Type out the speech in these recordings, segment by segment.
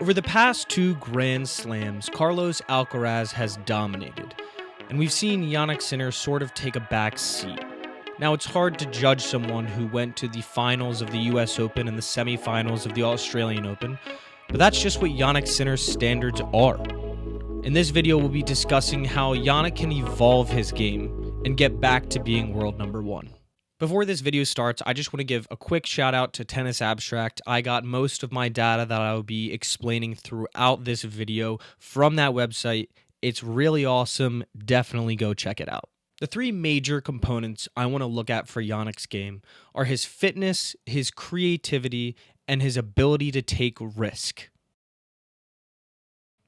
Over the past two Grand Slams, Carlos Alcaraz has dominated, and we've seen Jannik Sinner sort of take a back seat. Now, it's hard to judge someone who went to the finals of the US Open and the semifinals of the Australian Open, but that's just what Jannik Sinner's standards are. In this video, we'll be discussing how Jannik can evolve his game and get back to being world number one. Before this video starts, I just want to give a quick shout out to Tennis Abstract. I got most of my data that I will be explaining throughout this video from that website. It's really awesome. Definitely go check it out. The three major components I want to look at for Jannik's game are his fitness, his creativity, and his ability to take risk.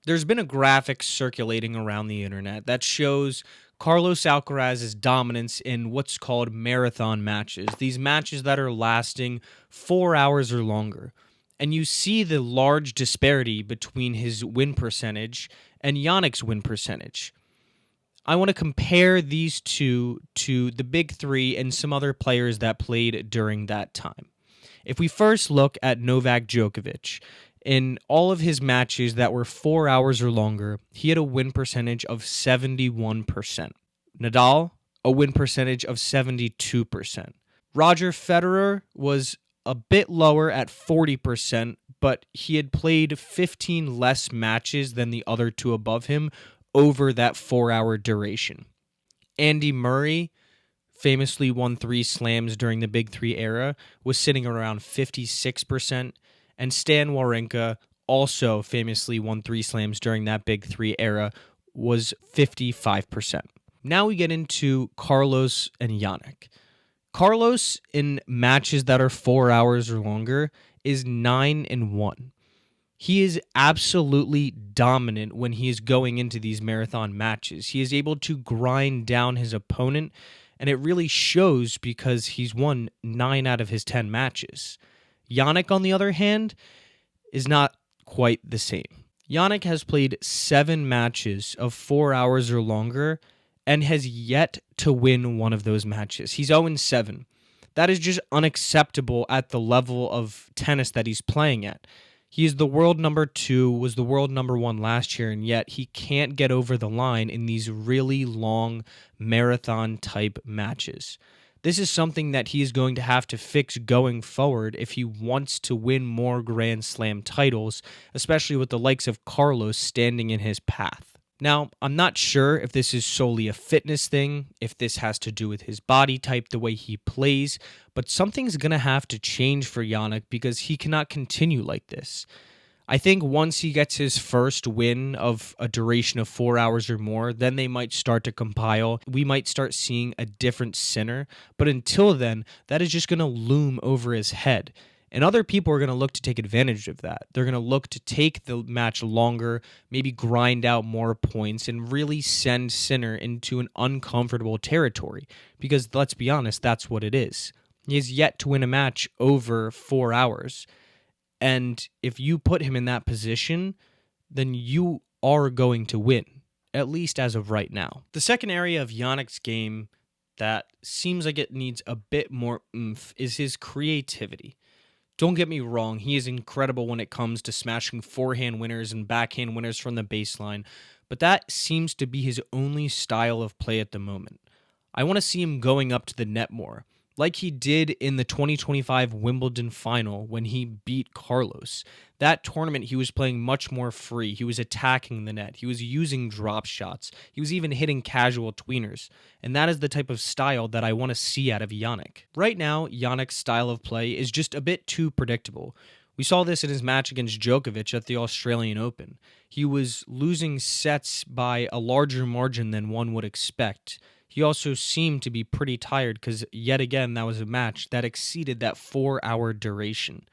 There's been a graphic circulating around the internet that shows Carlos Alcaraz's dominance in what's called marathon matches, these matches that are lasting 4 hours or longer. And you see the large disparity between his win percentage and Jannik's win percentage. I want to compare these two to the big three and some other players that played during that time. If we first look at Novak Djokovic, in all of his matches that were 4 hours or longer, he had a win percentage of 71%. Nadal, a win percentage of 72%. Roger Federer was a bit lower at 40%, but he had played 15 less matches than the other two above him over that 4-hour duration. Andy Murray famously won 3 slams during the Big Three era, was sitting around 56%. And Stan Wawrinka also famously won 3 slams during that Big Three era, was 55%. Now we get into Carlos and Jannik. Carlos, in matches that are 4 hours or longer, is 9-1. He is absolutely dominant when he is going into these marathon matches. He is able to grind down his opponent, and it really shows because he's won 9 out of his 10 matches. Jannik, on the other hand, is not quite the same. Jannik has played 7 matches of 4 hours or longer and has yet to win one of those matches. He's 0-7. That is just unacceptable at the level of tennis that he's playing at. He is the world number 2, was the world number 1 last year, and yet he can't get over the line in these really long marathon-type matches. This is something that he is going to have to fix going forward if he wants to win more Grand Slam titles, especially with the likes of Carlos standing in his path. Now, I'm not sure if this is solely a fitness thing, if this has to do with his body type, the way he plays, but something's going to have to change for Jannik because he cannot continue like this. I think once he gets his first win of a duration of 4 hours or more, then they might start to compile. We might start seeing a different Sinner, but until then, that is just going to loom over his head. And other people are going to look to take advantage of that. They're going to look to take the match longer, maybe grind out more points, and really send Sinner into an uncomfortable territory. Because let's be honest, that's what it is. He has yet to win a match over 4 hours. And if you put him in that position, then you are going to win, at least as of right now. The second area of Jannik's game that seems like it needs a bit more oomph is his creativity. Don't get me wrong, he is incredible when it comes to smashing forehand winners and backhand winners from the baseline, but that seems to be his only style of play at the moment. I want to see him going up to the net more, like he did in the 2025 Wimbledon final when he beat Carlos. That tournament, he was playing much more free. He was attacking the net. He was using drop shots. He was even hitting casual tweeners. And that is the type of style that I want to see out of Jannik. Right now, Jannik's style of play is just a bit too predictable. We saw this in his match against Djokovic at the Australian Open. He was losing sets by a larger margin than one would expect. He also seemed to be pretty tired because, yet again, that was a match that exceeded that 4-hour duration.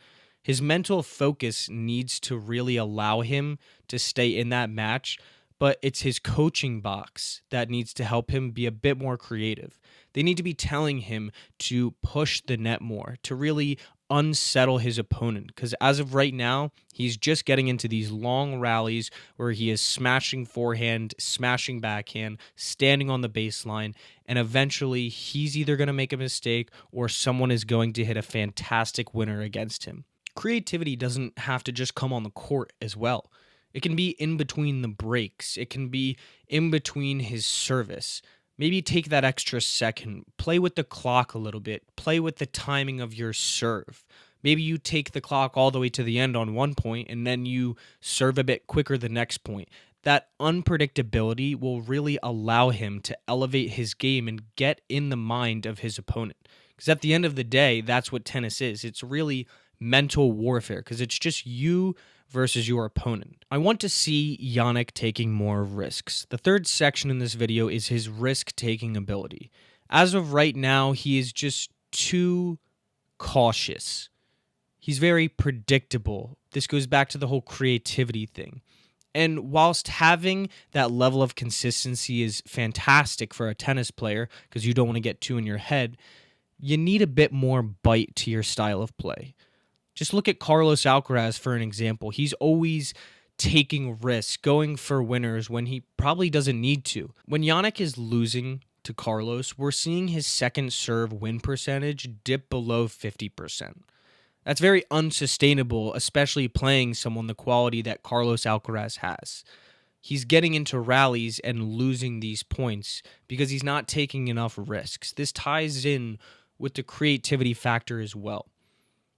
His mental focus needs to really allow him to stay in that match, but it's his coaching box that needs to help him be a bit more creative. They need to be telling him to push the net more, to really unsettle his opponent, because as of right now, he's just getting into these long rallies where he is smashing forehand, smashing backhand, standing on the baseline, and eventually he's either going to make a mistake or someone is going to hit a fantastic winner against him. Creativity doesn't have to just come on the court as well. It can be in between the breaks, it can be in between his service. Maybe take that extra second, play with the clock a little bit, play with the timing of your serve. Maybe you take the clock all the way to the end on one point and then you serve a bit quicker the next point. That unpredictability will really allow him to elevate his game and get in the mind of his opponent. Because at the end of the day, that's what tennis is. It's really mental warfare because it's just you versus your opponent. I want to see Jannik taking more risks. The third section in this video is his risk-taking ability. As of right now, he is just too cautious. He's very predictable. This goes back to the whole creativity thing. And whilst having that level of consistency is fantastic for a tennis player because you don't want to get too in your head, you need a bit more bite to your style of play. Just look at Carlos Alcaraz for an example. He's always taking risks, going for winners when he probably doesn't need to. When Jannik is losing to Carlos, we're seeing his second serve win percentage dip below 50%. That's very unsustainable, especially playing someone the quality that Carlos Alcaraz has. He's getting into rallies and losing these points because he's not taking enough risks. This ties in with the creativity factor as well.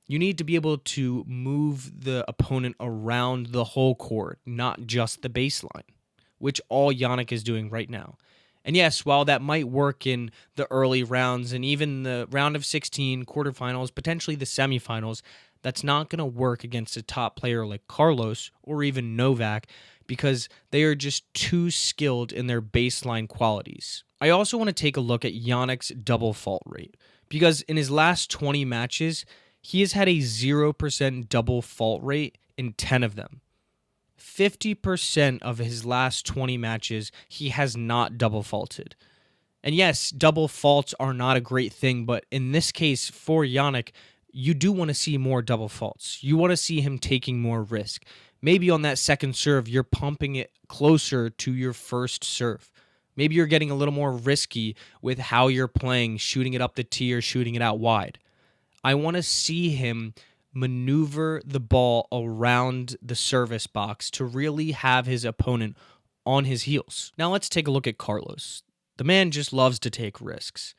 You need to be able to move the opponent around the whole court, not just the baseline, which all Jannik is doing right now. And yes, while that might work in the early rounds and even the round of 16, quarterfinals, potentially the semifinals, that's not going to work against a top player like Carlos or even Novak because they are just too skilled in their baseline qualities. I also want to take a look at Jannik's double fault rate because in his last 20 matches, he has had a 0% double fault rate in 10 of them. 50% of his last 20 matches, he has not double faulted. And yes, double faults are not a great thing, but in this case, for Jannik, you do want to see more double faults. You want to see him taking more risk. Maybe on that second serve, you're pumping it closer to your first serve. Maybe you're getting a little more risky with how you're playing, shooting it up the tee or shooting it out wide. I want to see him maneuver the ball around the service box to really have his opponent on his heels. Now let's take a look at Carlos. The man just loves to take risks.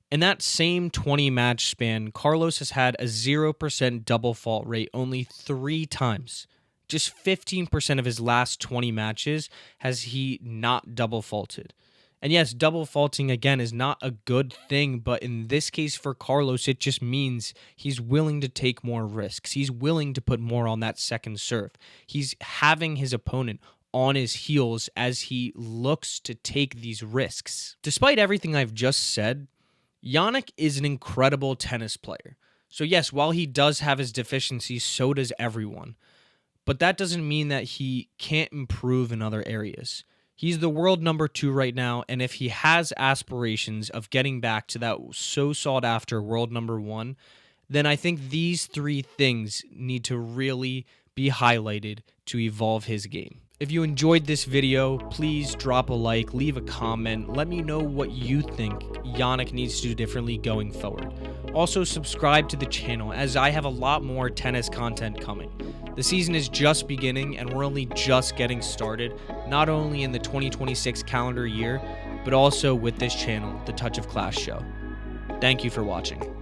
In that same 20 match span, Carlos has had a 0% double fault rate only 3 times. Just 15% of his last 20 matches has he not double faulted. And yes, double faulting again is not a good thing, but in this case for Carlos, it just means he's willing to take more risks. He's willing to put more on that second serve. He's having his opponent on his heels as he looks to take these risks. Despite everything I've just said, Jannik is an incredible tennis player. So yes, while he does have his deficiencies, so does everyone. But that doesn't mean that he can't improve in other areas. He's the world number 2 right now, and if he has aspirations of getting back to that so sought-after world number 1, then I think these 3 things need to really be highlighted to evolve his game. If you enjoyed this video, please drop a like, leave a comment, let me know what you think Jannik needs to do differently going forward. Also, subscribe to the channel as I have a lot more tennis content coming. The season is just beginning and we're only just getting started, not only in the 2026 calendar year, but also with this channel, The Touch of Class Show. Thank you for watching.